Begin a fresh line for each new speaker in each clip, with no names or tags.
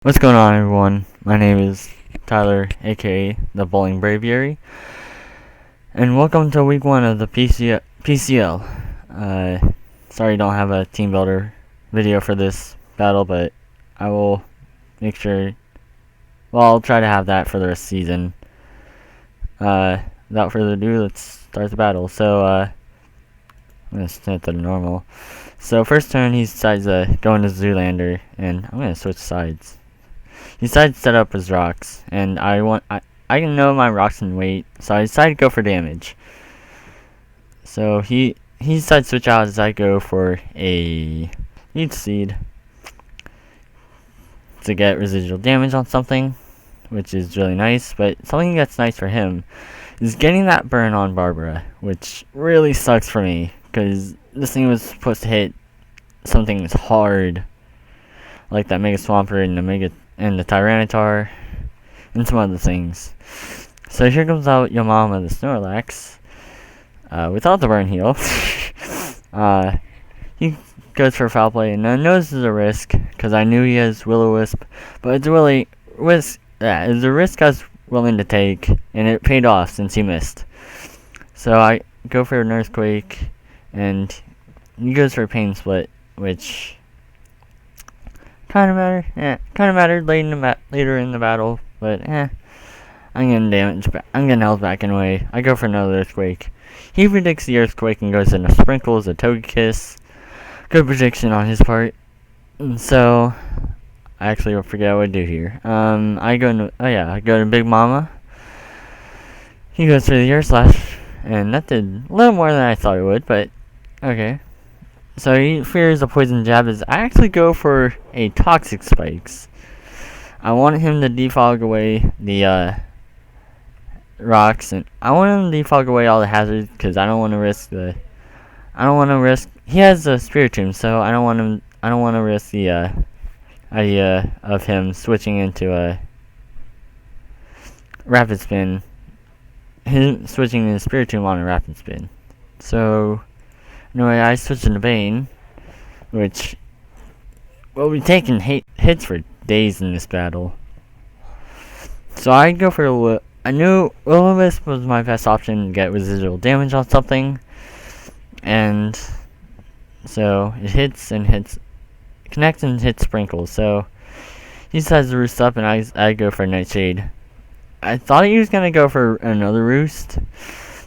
What's going on, everyone? My name is Tyler, aka the Bowling Braviary, and welcome to week 1 of the PCL. Sorry I don't have a team builder video for this battle, but I will make sure, I'll try to have that for the rest of the season. Without further ado, let's start the battle. So, I'm going to set to normal. So, first turn, he decides to go into Zoolander, and I'm going to switch sides. He decided to set up his rocks, and I know my rocks can wait, so I decided to go for damage. So he decided to switch out as I go for a Heat Seed to get residual damage on something, which is really nice. But something that's nice for him is getting that burn on Barbara, which really sucks for me, because this thing was supposed to hit something that's hard, like that Mega Swampert and the Tyranitar, and some other things. So here comes out Yamama the Snorlax, without the burn heal. He goes for foul play, and I know this is a risk, because I knew he has Will-O-Wisp, but it's really it's a risk I was willing to take, and it paid off since he missed. So I go for an Earthquake, and he goes for a Pain Split, which kind of mattered later in the battle, but I'm getting health back anyway. I go for another Earthquake. He predicts the Earthquake and goes into Sprinkles, a Togekiss. Good prediction on his part. And so I actually forget what I do here. I go to Big Mama. He goes for the Air Slash, and that did a little more than I thought it would, but okay. So he fears a Poison Jab. I actually go for a Toxic Spikes. I want him to defog away the rocks, and I want him to defog away all the hazards, because I don't want to risk he has a Spiritomb, so I don't want to risk the idea of him switching into a Rapid Spin. Him switching his Spiritomb on a Rapid Spin. So anyway, I switched into Bane, which will be taking hits for days in this battle. So I go for I knew Will-O-Wisp was my best option to get residual damage on something, and so it connects and hits Sprinkles. So he decides to roost up, and I go for Nightshade. I thought he was gonna go for another roost,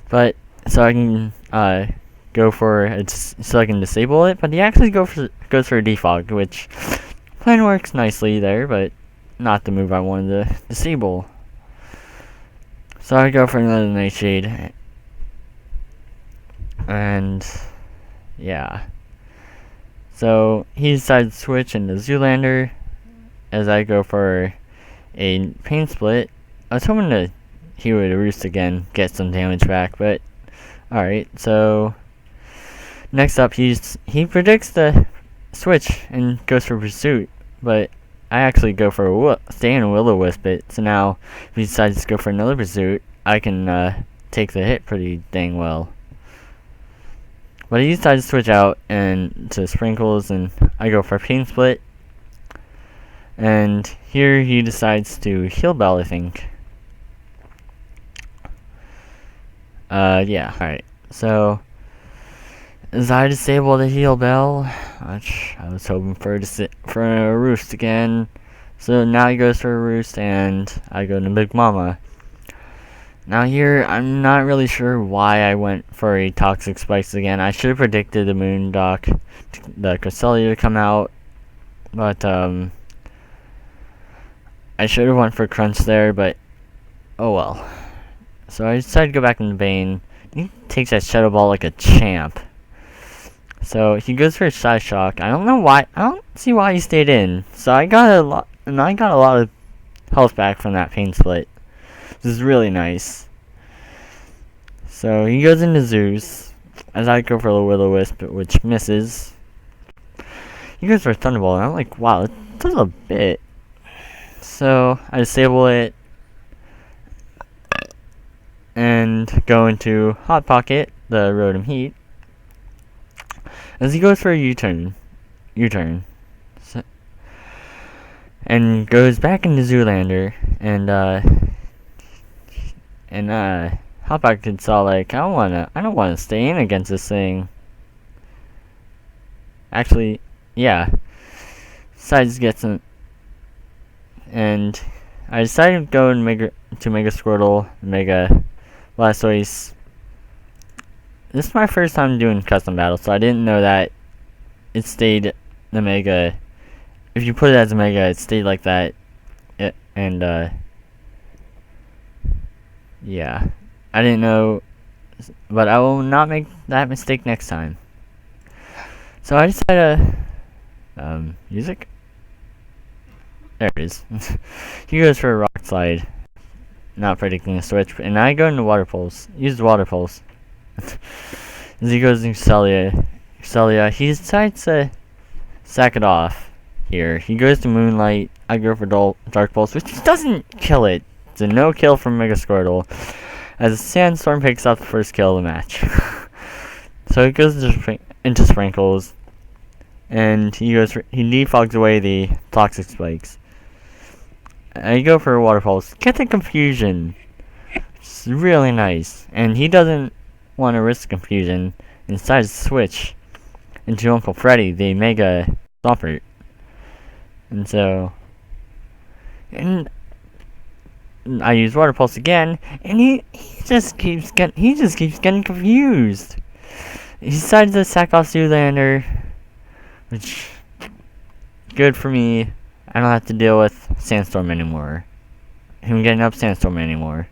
but so I can so I can disable it, but he actually goes for a defog, which kind of works nicely there, but not the move I wanted to disable. So I go for another Nightshade, and yeah. So he decides to switch into Zoolander as I go for a Pain Split. I was hoping he would roost again, get some damage back, but alright. So next up, he predicts the switch and goes for Pursuit, but I actually go for stay in Will-O-Wisp it. So now, if he decides to go for another Pursuit, I can take the hit pretty dang well. But he decides to switch out and to Sprinkles, and I go for Pain Split. And here he decides to Heal Bell, I think. Yeah, alright. So as I disable the Heal Bell, which I was hoping for a Roost again. So now he goes for a Roost, and I go to Big Mama. Now here, I'm not really sure why I went for a Toxic Spikes again. I should have predicted the Moondock, the Cresselia to come out, but I should have went for Crunch there, but oh well. So I decided to go back into Bane. He takes that Shadow Ball like a champ. So he goes for a Shy Shock. I don't see why he stayed in. So I got a lot of health back from that Pain Split. This is really nice. So he goes into Zeus as I go for a Will-O-Wisp, which misses. He goes for Thunderbolt, and I'm like, wow, it does a bit. So I disable it and go into Hot Pocket, the Rotom Heat, as he goes for a U-turn. So and goes back into Zoolander, and Hotback gets all like, I don't wanna stay in against this thing. Actually, yeah. Decides to get some, and I decided to go and Mega Squirtle, Mega Blastoise. This is my first time doing custom battle, so I didn't know that it stayed the Mega. If you put it as a Mega, it stayed like that. Yeah. I didn't know, but I will not make that mistake next time. So I decided to, music? There it is. He goes for a Rock Slide, not predicting a switch, and I go into Water Pulse. Use the Water Pulse. As he goes into Celia, he decides to sack it off here. He goes to Moonlight. I go for Dark Pulse, which doesn't kill it. It's a no kill from Mega Squirtle, as Sandstorm picks up the first kill of the match. So he goes into Sprinkles, and he defogs away the Toxic Spikes. I go for a Water Pulse. Get the Confusion. It's really nice. And he doesn't want to risk Confusion and decides to switch into Uncle Freddy, the Mega Swampert. And so, and I use Water Pulse again, and he just keeps getting confused. He decided to sack off Zoolander, which, good for me. I don't have to deal with Sandstorm anymore. Him getting up Sandstorm anymore.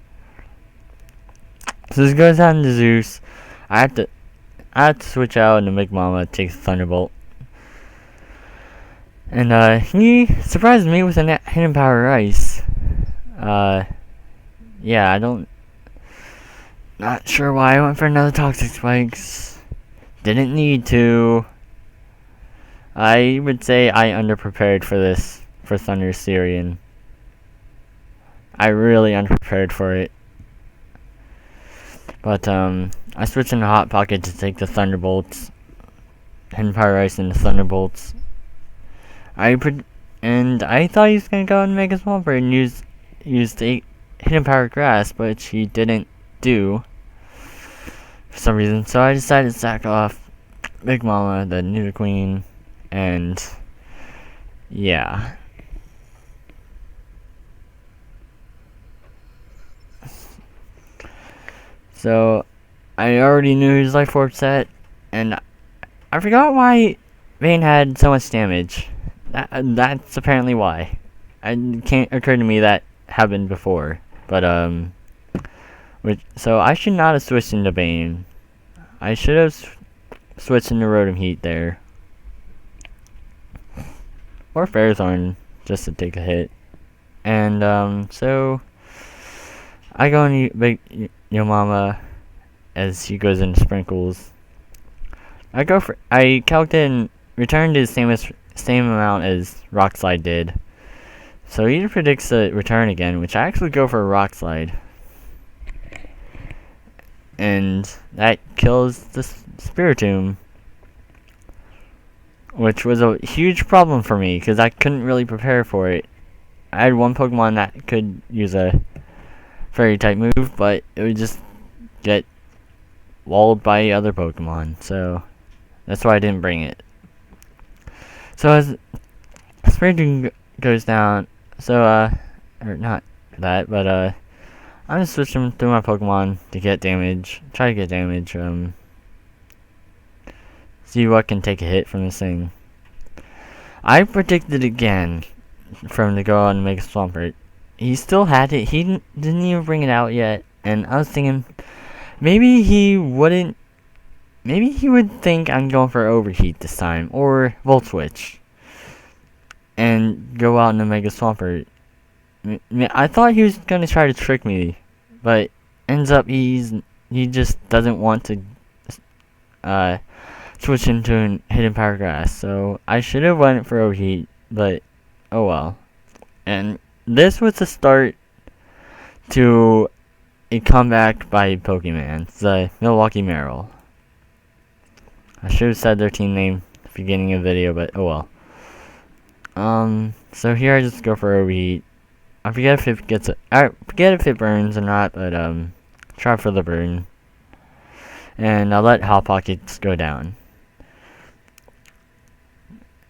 So this goes on to Zeus. I have to switch out and Big Mama takes Thunderbolt. And he surprised me with a Hidden Power Ice. Yeah, not sure why I went for another Toxic Spikes. Didn't need to. I would say I underprepared for this, for Thunder Syrian. I really underprepared for it. But, I switched into Hot Pocket to take the Thunderbolts. Hidden Power Ice into Thunderbolts. I thought he was gonna go and make a Swampert and use the Hidden Power Grass, but he didn't do for some reason. So I decided to sack off Big Mama, the Nidoqueen, and yeah. So I already knew his Life Orb set, and I forgot why Vayne had so much damage. That's apparently why. It can't occur to me that happened before, but so I should not have switched into Bane. I should have switched into Rotom Heat there, or Ferrothorn just to take a hit. And so I go and Big Yo Mama as he goes into Sprinkles. I calculated and returned his same amount as Rock Slide did. So he predicts a return again, which I actually go for a Rock Slide. And that kills the Spiritomb, which was a huge problem for me, because I couldn't really prepare for it. I had one Pokemon that could use a Fairy type move, but it would just get walled by other Pokemon, so that's why I didn't bring it. So as Spiritomb goes down, so or not that, but I'm gonna switch him through my Pokemon to get damage, try to get damage, see what can take a hit from this thing. I predicted again for him to go on and make a Swampert. He still had it, he didn't even bring it out yet, and I was thinking, maybe he would think I'm going for Overheat this time, or Volt Switch, and go out and make a Swampert. I thought he was gonna try to trick me, but ends up he just doesn't want to switch into an Hidden Power Grass. So I should have went for Overheat, but oh well. And this was the start to a comeback by Pokemon, the Milwaukee Marill. I should have said their team name at the beginning of the video, but oh well. So here I just go for overheat. I forget if it burns or not, but try for the burn. And I let Hot Pockets go down.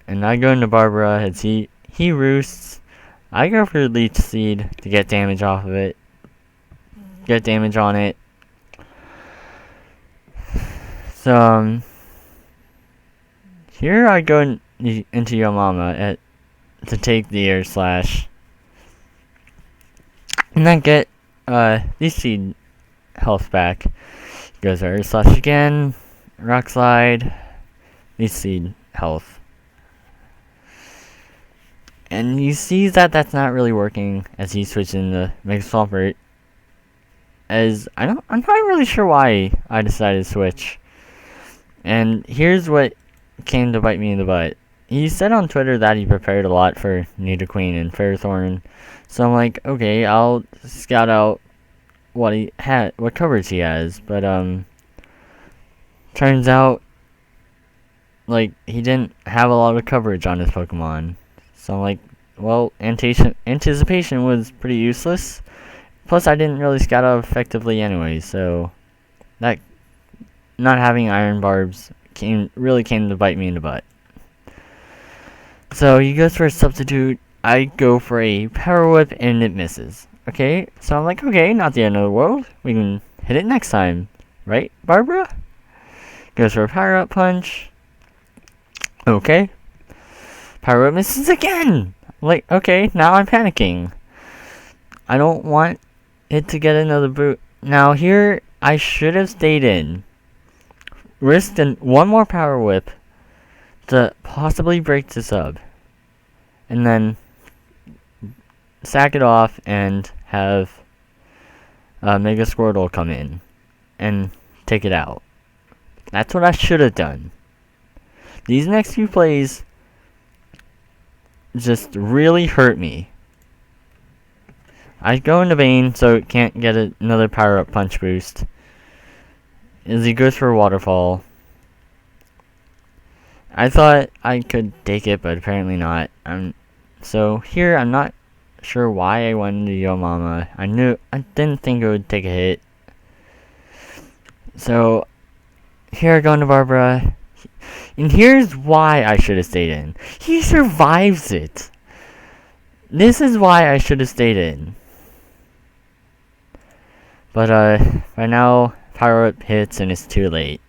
And I go into Barbara as he roosts. I go for Leech Seed to get damage off of it. Get damage on it. So here I go into Yo Mama to take the Air Slash. And then get Leech Seed health back. Goes Air Slash again. Rock Slide. Leech Seed health. And he sees that that's not really working as he switches into Mega Swampert. As I'm not really sure why I decided to switch. And here's what came to bite me in the butt. He said on Twitter that he prepared a lot for Nidoqueen and Ferrothorn. So I'm like, okay, I'll scout out what coverage he has. But turns out like he didn't have a lot of coverage on his Pokemon. So I'm like, well, anticipation was pretty useless. Plus, I didn't really scout out effectively anyway, so that not having Iron Barbs really came to bite me in the butt. So he goes for a substitute. I go for a Power Whip, and it misses. Okay, so I'm like, okay, not the end of the world. We can hit it next time, right, Barbara? Goes for a Power Up Punch. Okay. Power Whip misses again! Like, okay, now I'm panicking. I don't want it to get another boot. Now here, I should have stayed in. Risked one more Power Whip to possibly break the sub. And then sack it off and have Mega Squirtle come in and take it out. That's what I should have done. These next few plays just really hurt me. I go into Bane so it can't get another Power Up Punch boost. As he goes for a Waterfall. I thought I could take it, but apparently not. So here I'm not sure why I went into Yo Mama. I didn't think it would take a hit. So here I go into Barbara. And here's why I should have stayed in. He survives it. This is why I should have stayed in. But by now Power Up hits and it's too late.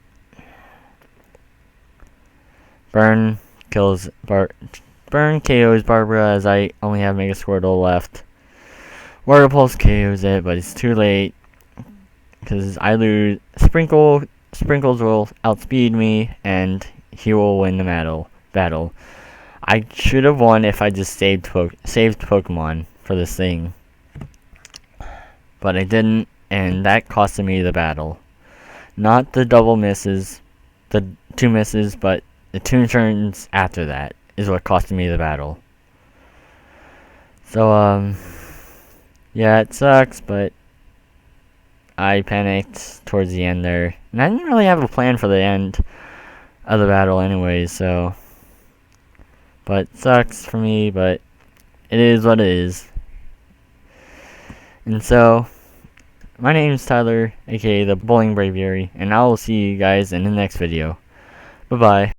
Burn KOs Barbara as I only have Mega Squirtle left. Water Pulse KOs it, but it's too late. Because I lose. Sprinkles will outspeed me and he will win the battle. I should have won if I just saved Pokemon for this thing. But I didn't, and that costed me the battle. Not the double misses, the 2 misses, but the 2 turns after that is what costed me the battle. So, yeah, it sucks, but I panicked towards the end there. And I didn't really have a plan for the end of the battle anyway, so. But it sucks for me, but it is what it is. And so, my name is Tyler, aka the Bowling Braviary, and I will see you guys in the next video. Bye-bye.